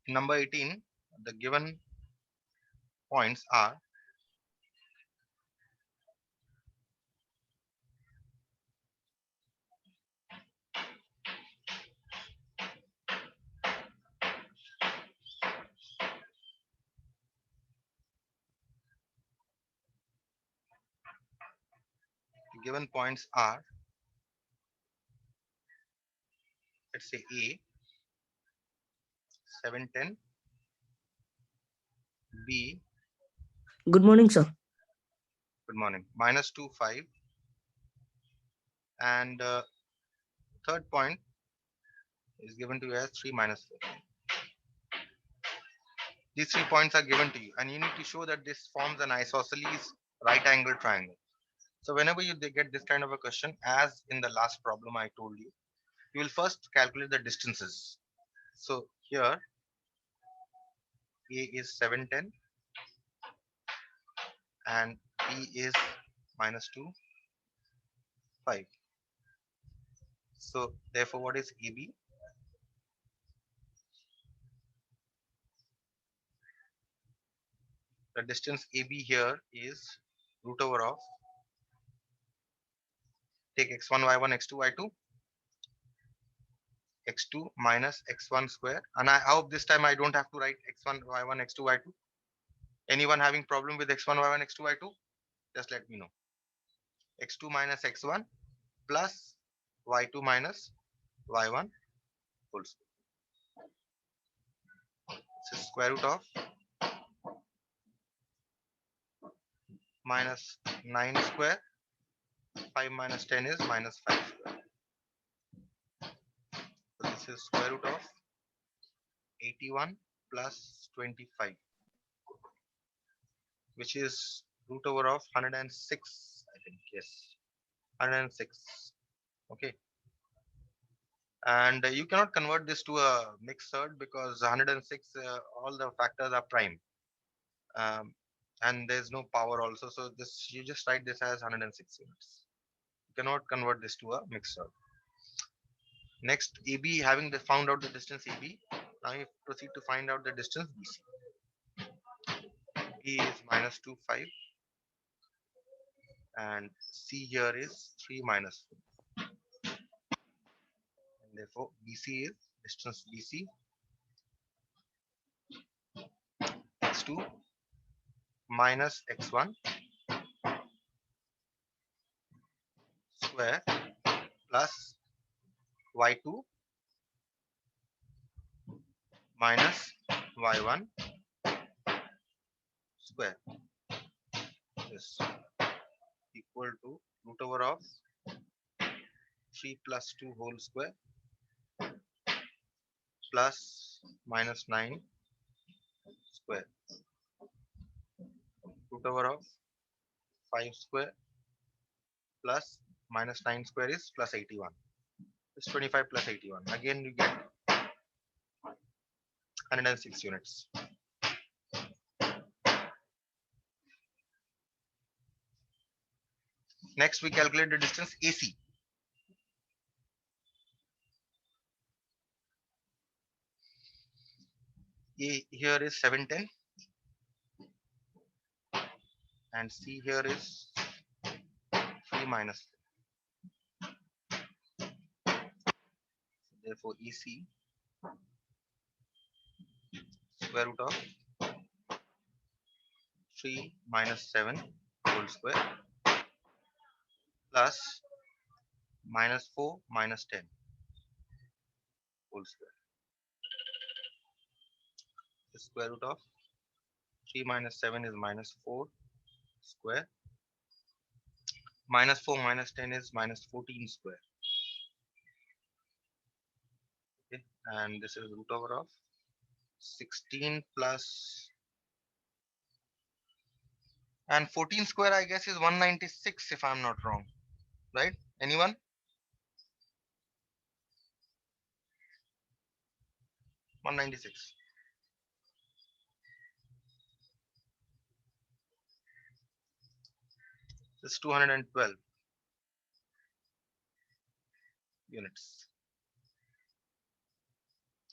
In number 18, the given points are given points are, let's say A 710, B, Good morning, sir. good morning, minus 2 5, and third point is given to you as 3 minus 4. These 3 points are given to you, and you need to show that this forms an isosceles right angle triangle. So whenever you get this kind of a question, as in the last problem I told you, you will first calculate the distances. So here A is 710 and B is minus 2 5. So therefore, what is AB? The distance AB here is root over of, take x1 y1 x2 y2, x2 minus x1 square, and I hope this time I don't have to write x1 y1 x2 y2. Anyone having problem with x1 y1 x2 y2, just let me know. X2 minus x1 plus y2 minus y1 whole square. This is square root of minus 9 square, 5 minus 10 is minus 5 square. So this is square root of 81 plus 25, which is root over of 106, I think, yes, 106. Okay, and you cannot convert this to a mixed third because 106, all the factors are prime, um, and there's no power also, so this you just write this as 106 units. You cannot convert this to a mixed third. Next, AB, having found out the distance AB, now you proceed to find out the distance BC. B is minus 2 5 and C here is 3 minus 4, and therefore BC is distance BC x2 minus x1 square plus y2 minus y1 square is equal to root over of 3 plus 2 whole square plus minus 9 square, root over of 5 square plus minus 9 square is plus 81. It's 25 plus 81. Again, you get 106 units. Next, we calculate the distance AC. A here is 710 and C here is 3 minus 4. Therefore, EC square root of 3 minus 7 whole square plus minus 4 minus 10 whole square. The square root of 3 minus 7 is minus 4 square. Minus 4 minus 10 is minus 14 square. Okay, and this is root over of 16 plus, and 14 square I guess is 196 if I'm not wrong, right? Anyone? 196. This is 212 units.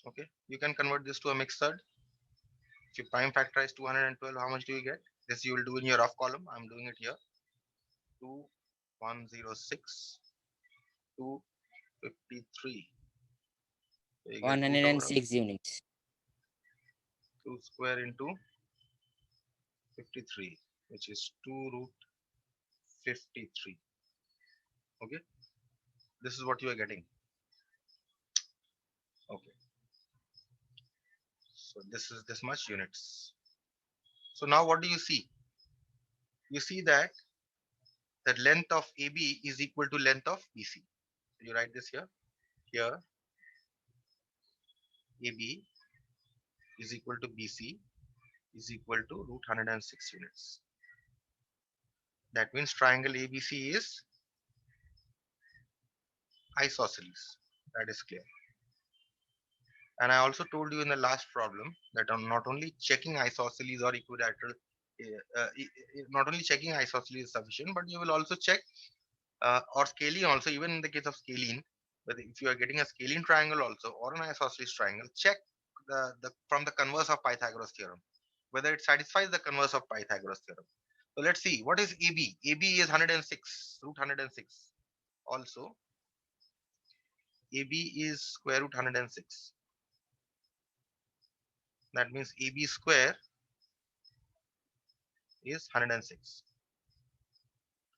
Okay, you can convert this to a mixed third. If you prime factorize 212, how much do you get? This you will do in your rough column. I'm doing it here. 2106 253. So you get 2 over 106 units. 2 square into 53, which is 2 root 53. Okay, this is what you are getting. Okay, so this is this much units. So now what do you see? You see that the length of AB is equal to length of BC. So you write this here. Here AB is equal to BC is equal to root 106 units. That means triangle ABC is isosceles. That is clear. And I also told you in the last problem that I'm not only checking isosceles or equilateral, not only checking isosceles is sufficient, but you will also check or scalene also. Even in the case of scalene, whether if you are getting a scalene triangle also or an isosceles triangle, check the from the converse of Pythagoras theorem whether it satisfies the converse of Pythagoras theorem. So let's see what is AB. AB is 106 root 106. Also, AB is square root 106. That means AB square is 106.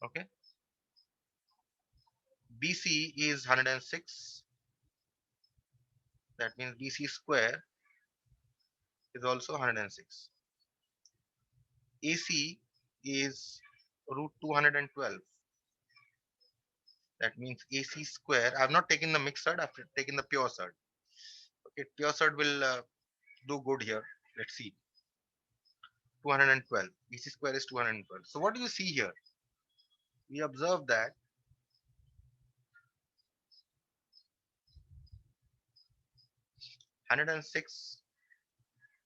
Okay. BC is 106. That means BC square is also 106. AC is root 212. That means AC square. I have not taken the mixed surd. I have taken the pure surd. Okay, pure surd will do good here. Let's see. 212. BC square is 212. So what do you see here? We observe that 106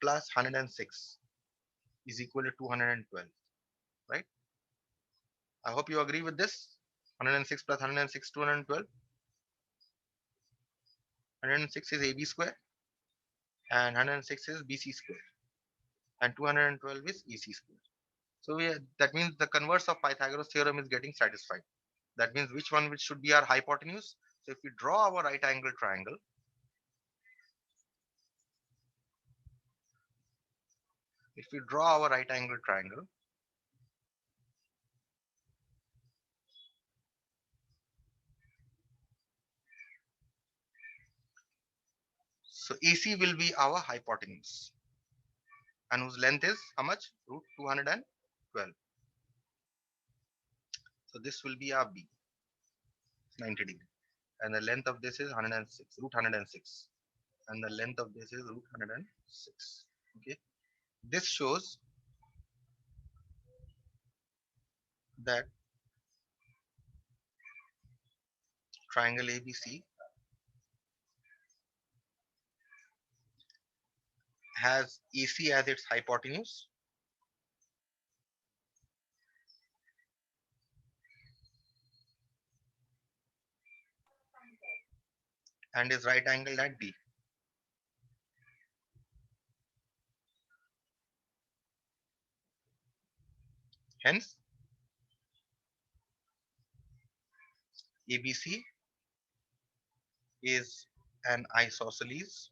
plus 106 is equal to 212, right? I hope you agree with this. 106 plus 106, 212. 106 is AB square and 106 is BC square and 212 is EC square. So that means the converse of Pythagoras theorem is getting satisfied. That means which one which should be our hypotenuse. So if we draw our right angle triangle, so AC will be our hypotenuse and whose length is how much? Root 212. So this will be our B, 90 degree. And the length of this is 106, root 106. And the length of this is root 106. Okay. This shows that triangle ABC has AC as its hypotenuse and is right angled at B. Hence, ABC is an isosceles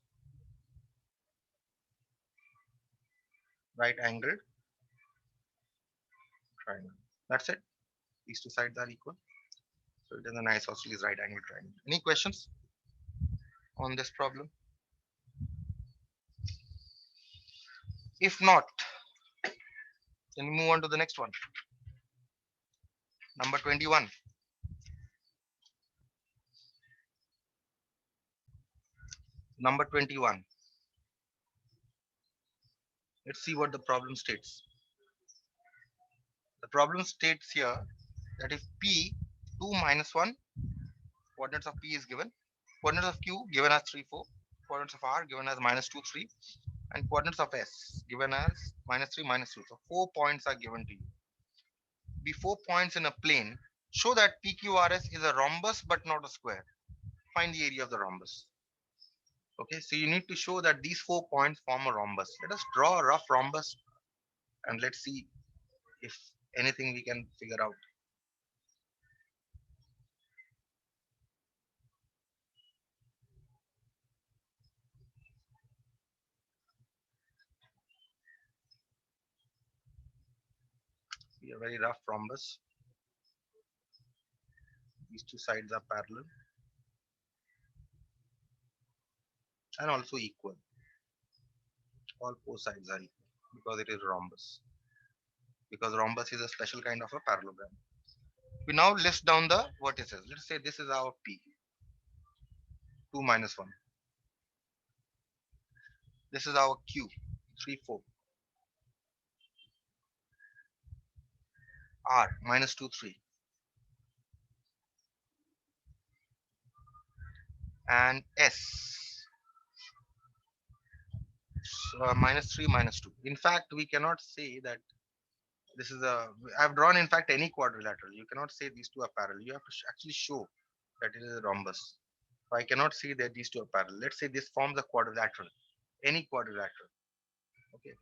right angled triangle. That's it. These two sides are equal. So it is an isosceles right angled triangle. Any questions on this problem? If not, then we move on to the next one. Number 21. Number 21. Let's see what the problem states. The problem states here that if P 2 minus 1, coordinates of P is given, coordinates of Q given as 3, 4, coordinates of R given as minus 2, 3, and coordinates of S given as minus 3, minus 2. So 4 points are given to you. Be 4 points in a plane. Show that PQRS is a rhombus but not a square. Find the area of the rhombus. Okay, so you need to show that these 4 points form a rhombus. Let us draw a rough rhombus and let's see if anything we can figure out. See a very rough rhombus. These two sides are parallel and also equal. All 4 sides are equal because it is rhombus. Because rhombus is a special kind of a parallelogram. We now list down the vertices. Let's say this is our P, 2 minus 1. This is our Q, 3, 4. R, minus 2, 3. And S, minus 3, minus 2. In fact, we cannot say that this is a, I've drawn in fact any quadrilateral. You cannot say these two are parallel. You have to actually show that it is a rhombus. So I cannot say that these two are parallel. Let's say this forms a quadrilateral, any quadrilateral. Okay.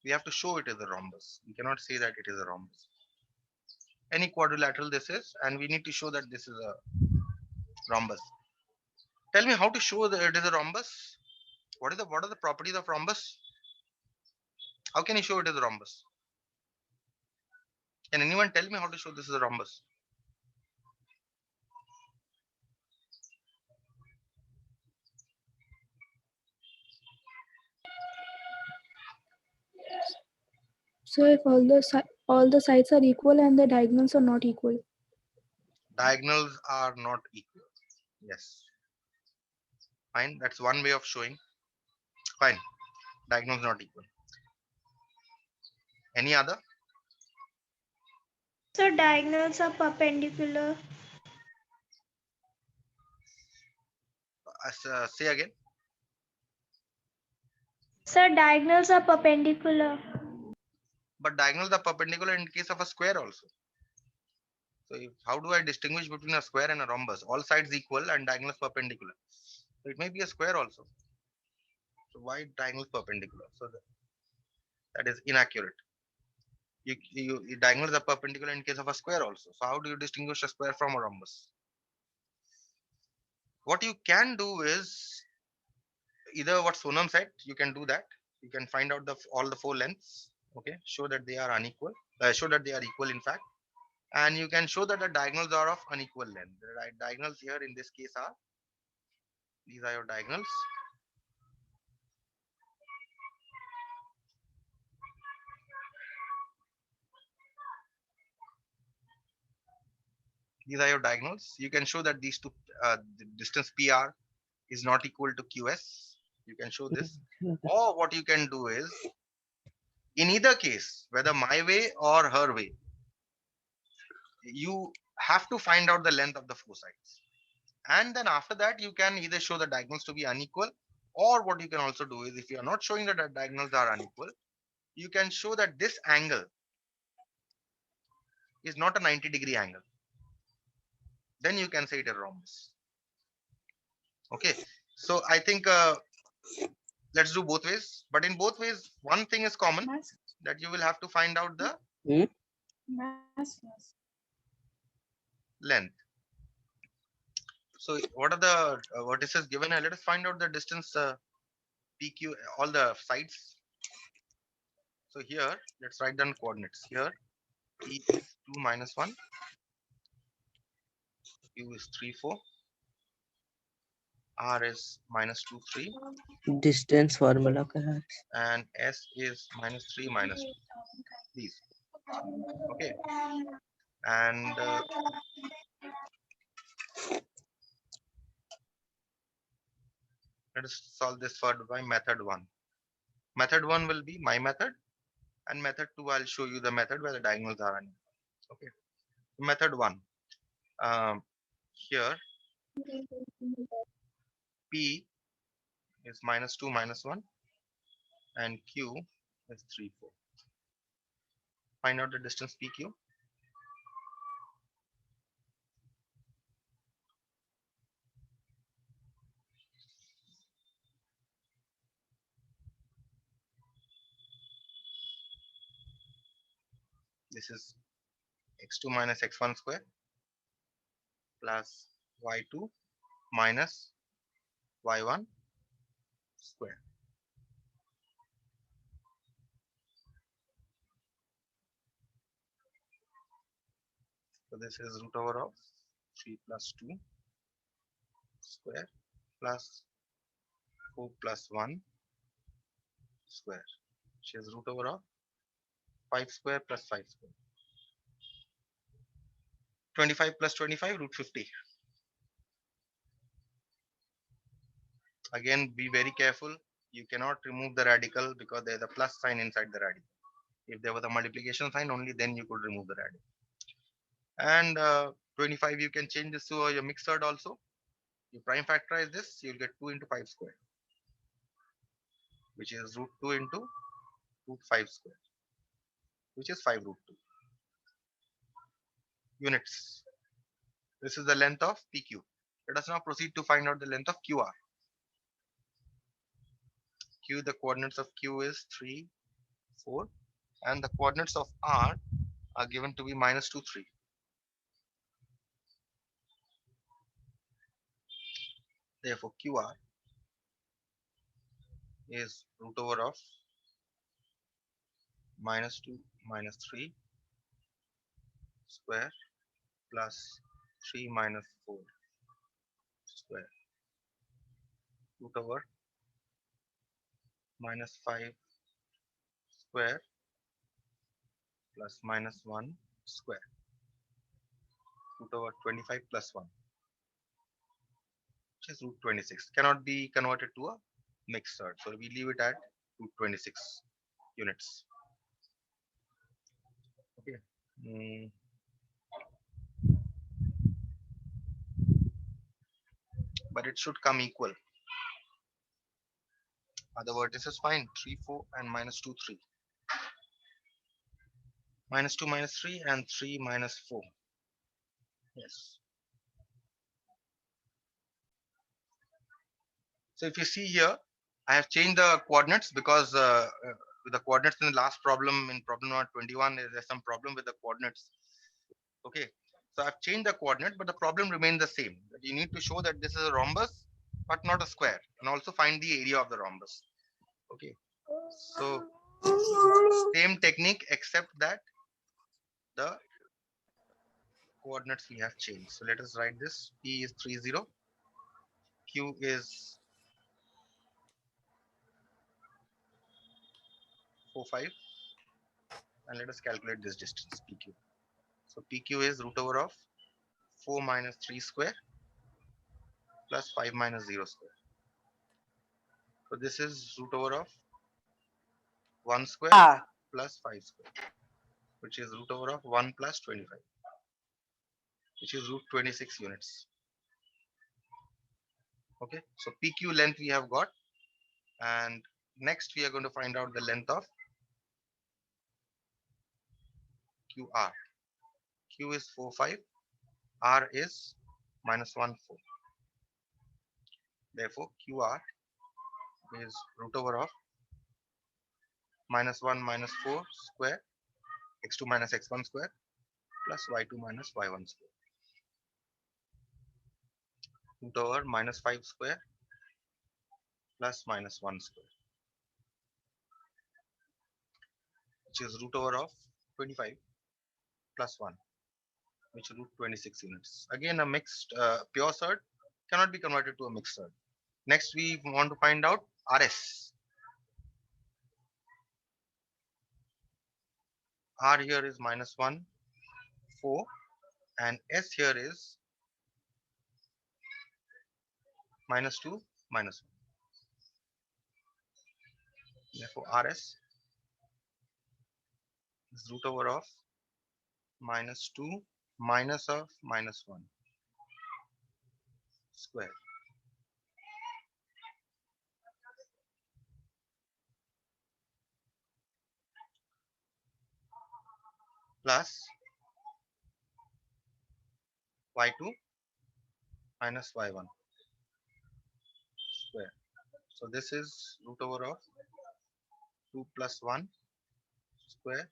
We have to show it is a rhombus. We cannot say that it is a rhombus. Any quadrilateral this is, and we need to show that this is a rhombus. Tell me how to show that it is a rhombus. What are the properties of rhombus? How can you show it is a rhombus? Can anyone tell me how to show this is a rhombus? So if all the sides are equal and the diagonals are not equal. Diagonals are not equal. Yes. Fine. That's one way of showing. Fine. Diagonals not equal. Any other? So diagonals are perpendicular. Say again. So diagonals are perpendicular. But diagonals are perpendicular in case of a square also. So how do I distinguish between a square and a rhombus? All sides equal and diagonals perpendicular. So it may be a square also. So why diagonals perpendicular? So that is inaccurate. Diagonals are perpendicular in case of a square also. So how do you distinguish a square from a rhombus? What you can do is either what Sonam said, you can do that. You can find out all the 4 lengths. Okay, show that they are unequal. Show that they are equal in fact, and you can show that the diagonals are of unequal length. The diagonals here in this case are, these are your diagonals. These are your diagonals. You can show that these two, the distance PR is not equal to QS. You can show this. Or what you can do is, in either case, whether my way or her way, you have to find out the length of the 4 sides. And then after that, you can either show the diagonals to be unequal, or what you can also do is, if you are not showing that the diagonals are unequal, you can show that this angle is not a 90-degree angle. Then you can say it is rhombus. Okay. So I think let's do both ways. But in both ways, one thing is common, that you will have to find out the length. So what are the vertices given here? Let us find out the distance PQ, all the sides. So here, let's write down coordinates. Here, P is 2 minus 1, Q is 3, 4, R is minus 2, 3, Distance formula का है. and S is minus 3, minus 2. These. Okay. And let us solve this further by method 1. Method 1 will be my method, and method 2 I'll show you the method where the diagonals are unequal. Okay. Method 1. Here P is minus 2 minus 1, and Q is 3, 4. Find out the distance PQ. This is x2 minus x1 square plus y2 minus y1 square. So this is root over of 3 plus 2 square plus 4 plus 1 square, which is root over of 5 square plus 5 square. 25 plus 25, root 50. Again, be very careful. You cannot remove the radical because there is a plus sign inside the radical. If there was a multiplication sign, only then you could remove the radical. And 25, you can change this to your mixed third also. You prime factorize this, you'll get 2 into 5 square, which is root 2 into root 5 square, which is 5 root 2 units. This is the length of PQ. Let us now proceed to find out the length of QR. Q, the coordinates of Q is 3, 4, and the coordinates of R are given to be minus 2, 3. Therefore, QR is root over of minus 2 minus 3 square plus 3 minus 4 square root over minus 5 square plus minus 1 square root over 25 plus 1, which is root 26. Cannot be converted to a mixed third, so we leave it at root 26 units. Okay. But it should come equal. Other vertices fine, 3, 4 and minus 2, 3. Minus 2 minus 3 and 3 minus 4. Yes. So if you see here, I have changed the coordinates because with the coordinates in the last problem, in problem number 21, there's some problem with the coordinates. Okay. So I've changed the coordinate, but the problem remains the same. You need to show that this is a rhombus, but not a square, and also find the area of the rhombus. Okay. So same technique, except that the coordinates we have changed. So let us write this. P is 3, 0. Q is 4, 5. And let us calculate this distance, PQ. So PQ is root over of 4 minus 3 square plus 5 minus 0 square. So this is root over of 1 square plus 5 square, which is root over of 1 plus 25, which is root 26 units. Okay, so PQ length we have got, and next we are going to find out the length of QR. Q is 4, 5, R is minus 1, 4. Therefore, QR is root over of minus 1 minus 4 square, x2 minus x1 square plus y2 minus y1 square. Root over minus 5 square plus minus 1 square, which is root over of 25 plus 1, which is root 26 units. Again, a mixed pure surd cannot be converted to a mixed surd. Next, we want to find out RS. R here is minus 1, 4, and S here is minus 2, minus 1. Therefore, RS is root over of minus 2 minus of minus 1 square. plus y2 minus y1 square. So this is root over of 2 plus 1 square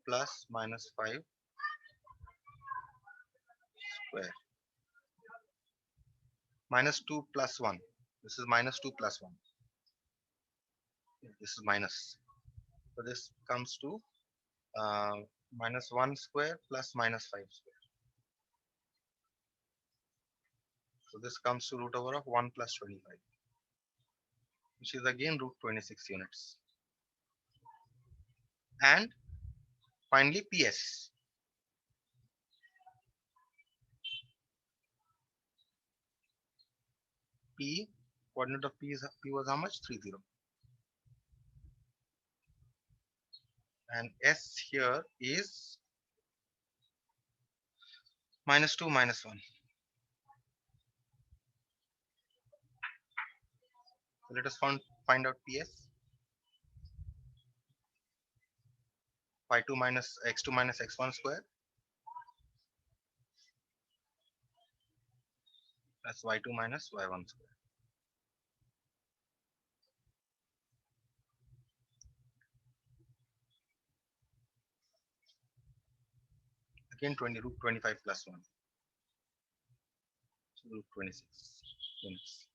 plus minus 5 square. Minus 2 plus 1. This is minus 2 plus 1. This is minus. So this comes to minus 1 square plus minus 5 square. So this comes to root over of 1 plus 25, which is again root 26 units. And finally PS. P, coordinate of P was how much? 30. And S here is minus 2 minus 1. So let us find out PS. Y2 minus x2 minus x1 square. That's y2 minus y1 square. Again root 25 plus 1. So root 26 units.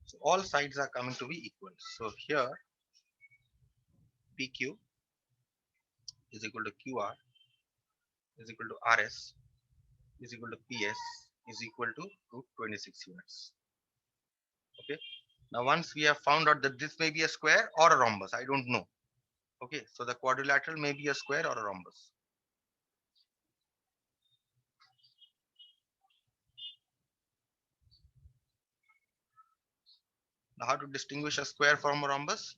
So all sides are coming to be equal. So here PQ is equal to QR is equal to RS is equal to PS is equal to root 26 units. Okay. Now once we have found out that this may be a square or a rhombus, I don't know. Okay. So the quadrilateral may be a square or a rhombus. Now how to distinguish a square from a rhombus?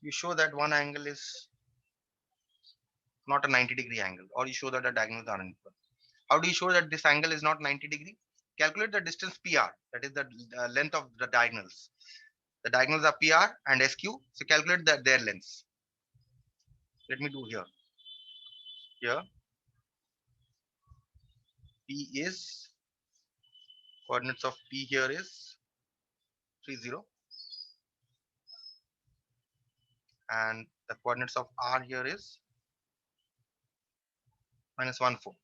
You show that one angle is not a 90-degree angle, or you show that the diagonals are unequal. How do you show that this angle is not 90 degree? Calculate the distance PR, that is the length of the diagonals. The diagonals are PR and SQ, so calculate their lengths. Let me do here. Here, P is, coordinates of P here is 30, and the coordinates of R here is minus 1, 4.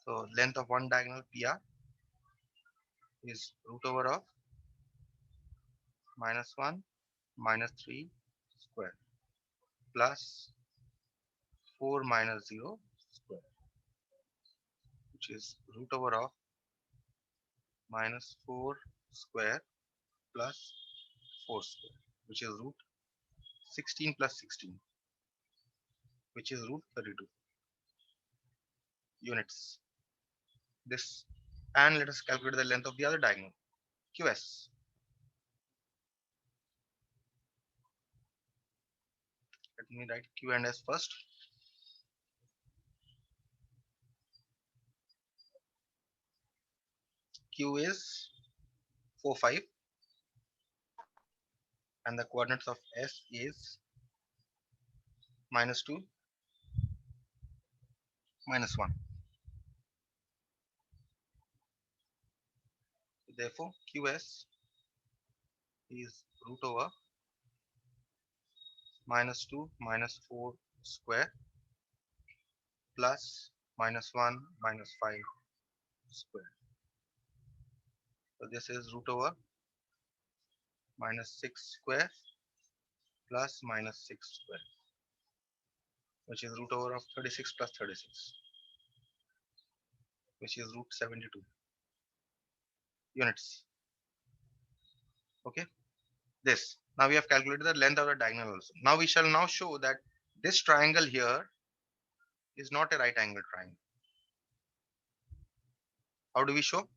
So length of one diagonal PR is root over of minus 1 minus 3 square plus 4 minus 0 square, which is root over of minus 4 square plus 4 square, which is root 16 plus 16, which is root 32 units. This, and let us calculate the length of the other diagonal, QS. Let me write Q and S first. Q is 4, 5, and the coordinates of S is minus 2, minus 1. Therefore, QS is root over minus 2 minus 4 square plus minus 1 minus 5 square. So this is root over minus 6 square plus minus 6 square, which is root over of 36 plus 36, which is root 72 units. Okay, this. Now we have calculated the length of the diagonal also. Now we shall now show that this triangle here is not a right angle triangle. How do we show?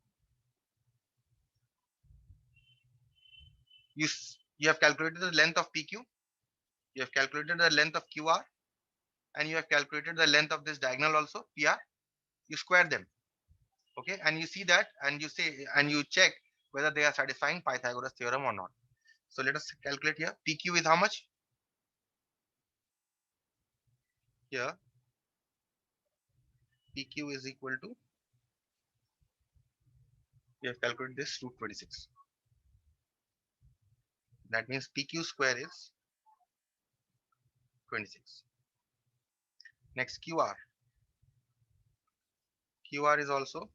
You have calculated the length of PQ, you have calculated the length of QR, and you have calculated the length of this diagonal also, PR. You square them. Okay, and you see that, and you say, and you check whether they are satisfying Pythagoras theorem or not. So let us calculate here. PQ is how much? Here, PQ is equal to, we have calculated this, root 26. That means PQ square is 26. Next, QR. QR is also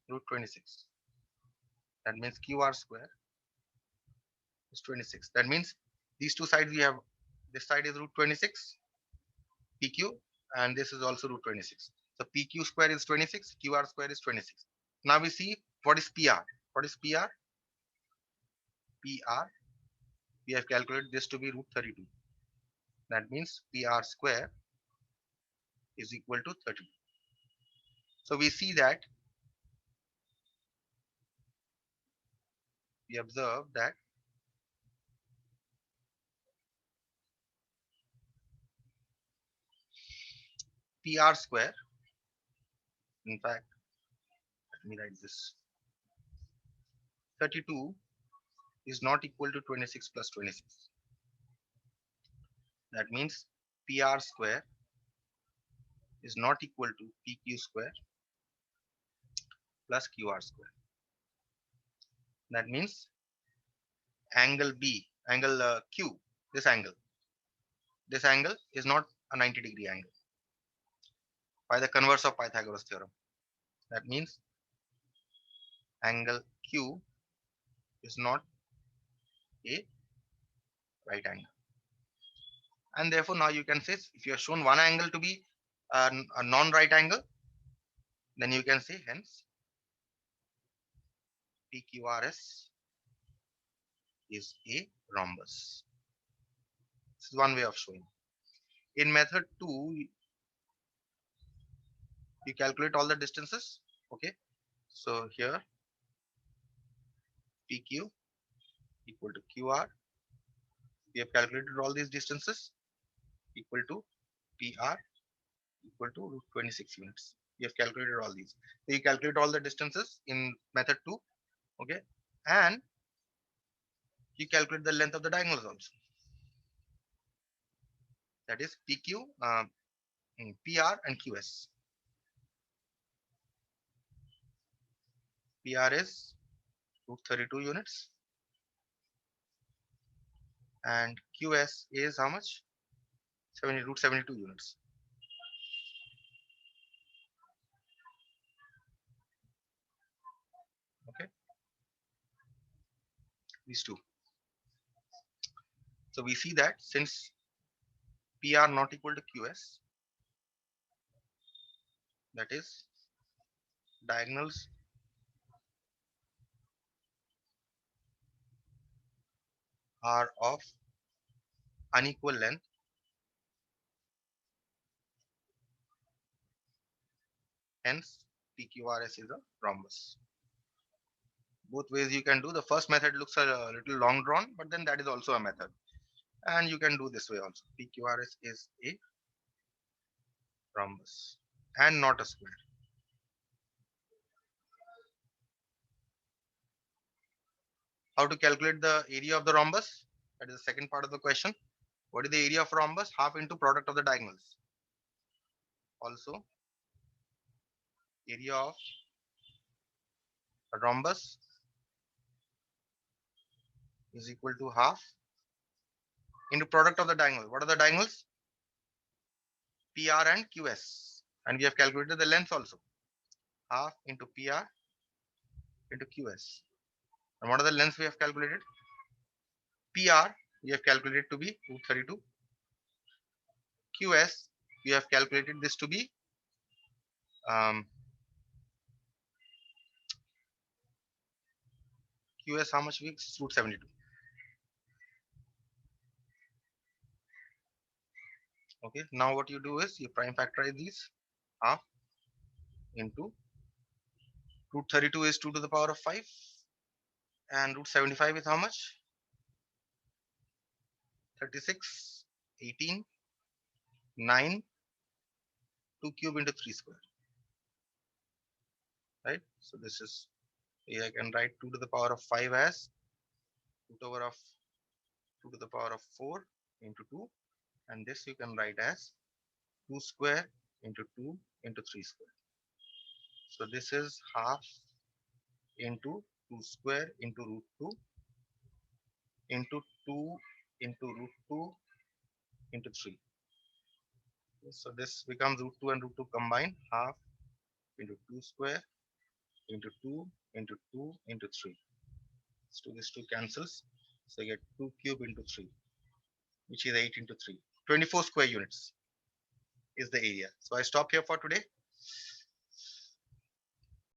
root 26. That means QR square is 26. That means these two sides we have, this side is root 26 PQ, and this is also root 26. So PQ square is 26, QR square is 26. Now we see what is PR. What is PR? PR, we have calculated this to be root 32. That means PR square is equal to 30. So we see that, we observe that PR square, in fact, let me write this, 32 is not equal to 26 plus 26. That means PR square is not equal to PQ square plus QR square. That means angle B, angle Q, this angle is not a 90-degree angle by the converse of Pythagoras theorem. That means angle Q is not a right angle. And therefore now you can say, if you have shown one angle to be a non-right angle, then you can say hence PQRS is a rhombus. This is one way of showing. In method 2, you calculate all the distances. Okay, so here PQ equal to QR. We have calculated all these distances equal to PR equal to root 26 units. We have calculated all these. So you calculate all the distances in method 2. Okay, and you calculate the length of the diagonals also. That is PQ, PR and QS. PR is root 32 units and QS is how much? Root 72 units. Okay, these two. So we see that since PR not equal to QS, that is diagonals are of unequal length, hence PQRS is a rhombus. Both ways you can do. The first method looks a little long drawn, but then that is also a method. And you can do this way also. PQRS is a rhombus and not a square. How to calculate the area of the rhombus? That is the second part of the question. What is the area of rhombus? Half into product of the diagonals. Also, area of a rhombus is equal to half into product of the diagonal. What are the diagonals? PR and QS. And we have calculated the length also. Half into PR into QS. And what are the lengths we have calculated? PR we have calculated to be root 32. QS we have calculated this to be QS how much? Root 72. Okay, now what you do is you prime factorize these. Half into root 32 is 2 to the power of 5 and root 75 is how much? 36, 18, 9, 2 cube into 3 square. Right? So this is, here I can write 2 to the power of 5 as root over of 2 to the power of 4 into 2, and this you can write as 2 square into 2 into 3 square. So this is half into 2 square into root 2 into 2 into root 2 into 3. So this becomes root 2 and root 2 combined, half into 2 square into 2 into 2 into 3. So this 2 cancels. So you get 2 cube into 3, which is 8 into 3. 24 square units is the area. So I stop here for today.